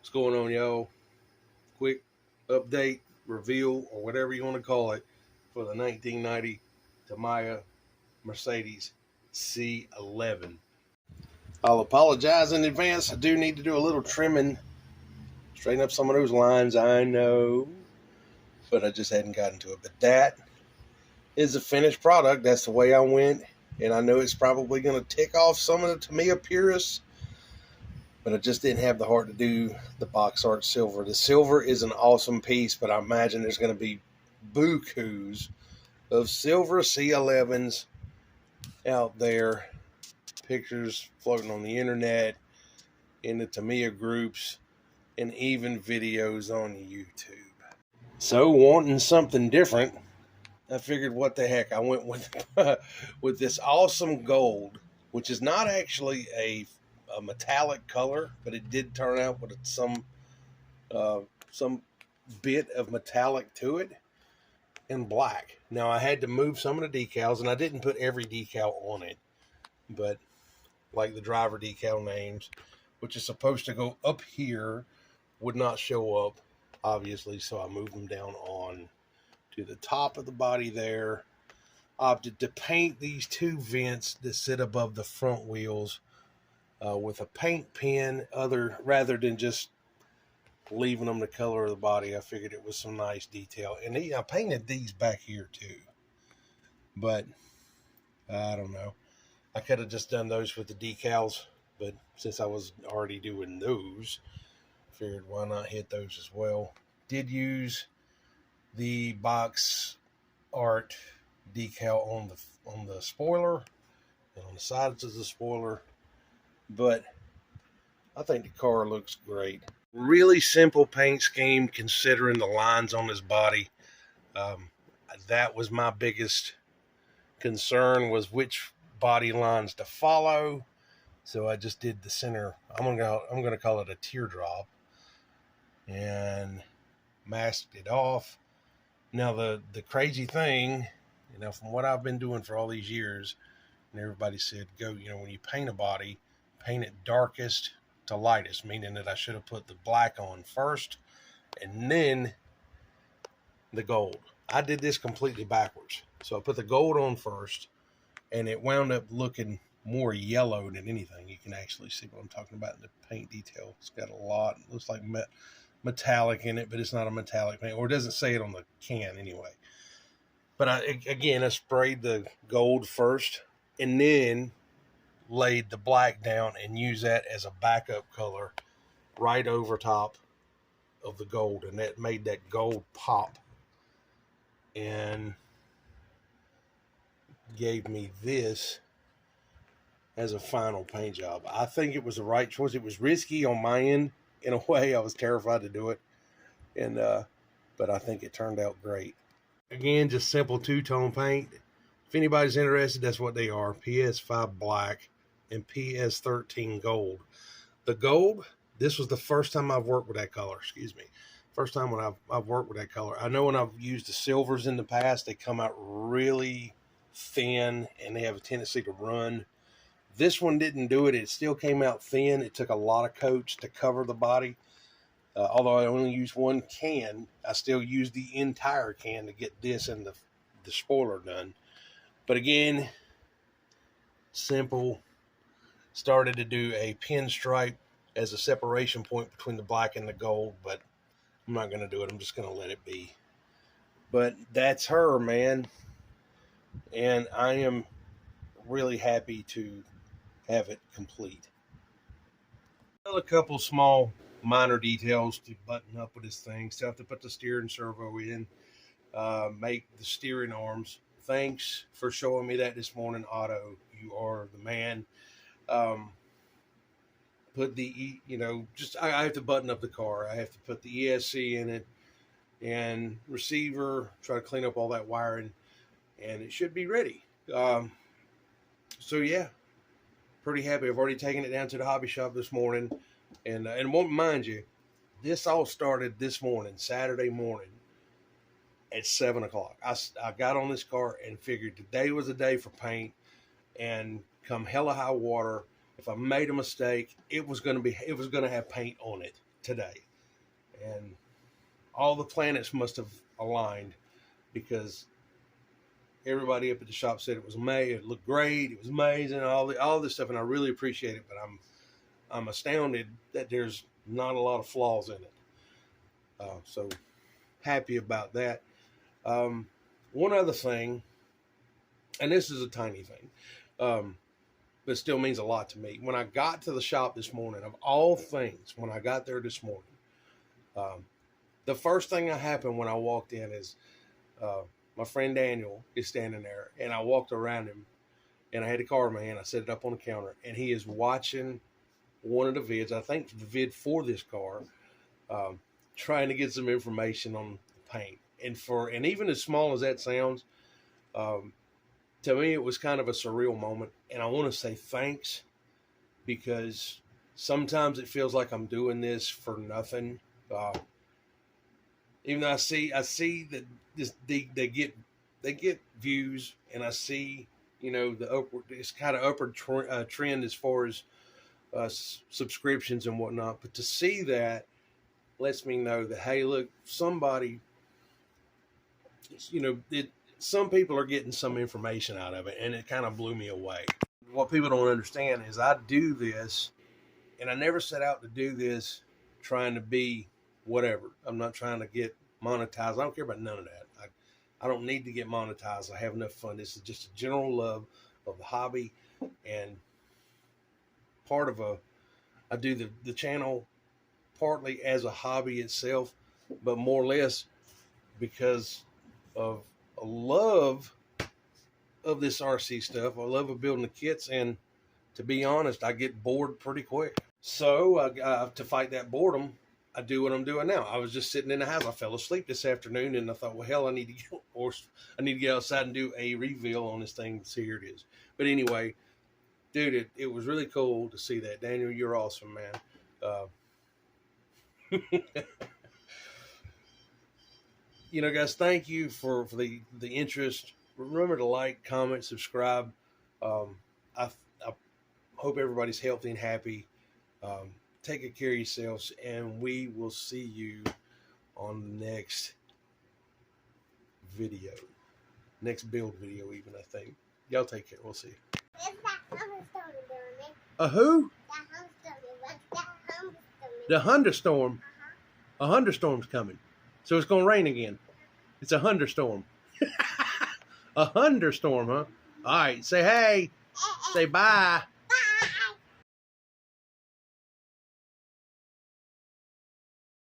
What's going on, y'all? Quick update, reveal, or whatever you want to call it for the 1990 Tamiya Mercedes C-11. I'll apologize in advance. I do need to do a little trimming, straighten up some of those lines, I know, but I just hadn't gotten to it. But that is the finished product. That's the way I went, and I know it's probably going to tick off some of the Tamiya purists, but I just didn't have the heart to do the box art silver. The silver is an awesome piece, but I imagine there's going to be bukus of silver C-11s out there. Pictures floating on the internet, in the Tamiya groups, and even videos on YouTube. So, wanting something different, I figured, what the heck? I went with this awesome gold, which is not actually a metallic color, but it did turn out with some bit of metallic to it, and black. Now I had to move some of the decals, and I didn't put every decal on it, but like the driver decal names, which is supposed to go up here, would not show up, obviously, so I moved them down on to the top of the body there. Opted to paint these two vents that sit above the front wheels with a paint pen, rather than just leaving them the color of the body. I figured it was some nice detail, and I painted these back here too, but I don't know. I could have just done those with the decals, but since I was already doing those, figured why not hit those as well. Did use the box art decal on the spoiler and on the sides of the spoiler, but I think the car looks great. Really simple paint scheme considering the lines on his body. That was my biggest concern, was which body lines to follow. So I just did the center. I'm gonna call it a teardrop, and masked it off. Now the crazy thing, from what I've been doing for all these years, and everybody said, when you paint a body, paint it darkest to lightest, meaning that I should have put the black on first and then the gold. I did this completely backwards. So I put the gold on first, and it wound up looking more yellow than anything. You can actually see what I'm talking about in the paint detail. It's got a lot, it looks like metallic in it, but it's not a metallic paint, or it doesn't say it on the can anyway. But I sprayed the gold first and then laid the black down and used that as a backup color right over top of the gold, and that made that gold pop and gave me this as a final paint job. I think it was the right choice. It was risky on my end in a way. I was terrified to do it, and but I think it turned out great. Again, just simple two-tone paint. If anybody's interested, that's what they are: PS5 black and PS13 gold. The gold, this was the first time I've worked with that color. First time when I've worked with that color. I know when I've used the silvers in the past, they come out really thin and they have a tendency to run. This one didn't do it. It still came out thin. It took a lot of coats to cover the body. Although I only used one can, I still used the entire can to get this and the spoiler done. But again, simple. Started to do a pinstripe as a separation point between the black and the gold, but I'm not going to do it. I'm just going to let it be. But that's her, man. And I am really happy to have it complete. A couple small minor details to button up with this thing. Still have to put the steering servo in, make the steering arms. Thanks for showing me that this morning, Otto. You are the man. Put the, I have to button up the car. I have to put the ESC in it and receiver, try to clean up all that wiring, and it should be ready. So yeah, pretty happy. I've already taken it down to the hobby shop this morning, and won't mind you, this all started this morning, Saturday morning at 7 o'clock. I got on this car and figured today was a day for paint, and come hella high water, if I made a mistake, it was going to have paint on it. today. And all the planets must have aligned, because everybody up at the shop said it was amazing, it looked great, it was amazing, all this stuff, and I really appreciate it. But I'm astounded that there's not a lot of flaws in it. So happy about that. One other thing, and this is a tiny thing, but still means a lot to me. When I got to the shop this morning, of all things, when I got there this morning, the first thing that happened when I walked in is my friend Daniel is standing there, and I walked around him, and I had the car in my hand. I set it up on the counter, and he is watching one of the vids, I think the vid for this car, trying to get some information on the paint. And even as small as that sounds, to me, it was kind of a surreal moment. And I want to say thanks, because sometimes it feels like I'm doing this for nothing. Even though I see that they get views, and I see, it's kind of upward trend as far as subscriptions and whatnot. But to see that lets me know that, hey, look, somebody, some people are getting some information out of it, and it kind of blew me away. What people don't understand is I do this, and I never set out to do this trying to be whatever. I'm not trying to get monetized. I don't care about none of that. I don't need to get monetized. I have enough fun. This is just a general love of the hobby, and I do the channel partly as a hobby itself, but more or less because of a love of this RC stuff. I love of building the kits, and to be honest, I get bored pretty quick. So to fight that boredom, I do what I'm doing now. I was just sitting in the house. I fell asleep this afternoon, and I thought, well, hell, I need to get outside and do a reveal on this thing. So here it is. But anyway, dude, it was really cool to see that. Daniel, you're awesome, man. Guys, thank you for the interest. Remember to like, comment, subscribe. I hope everybody's healthy and happy. Take good care of yourselves, and we will see you on the next video. Next build video, even, I think. Y'all take care. We'll see. A who? The thunderstorm. A thunderstorm's coming. So it's going to rain again. It's a thunderstorm. A thunderstorm, huh? All right. Say hey. Say bye.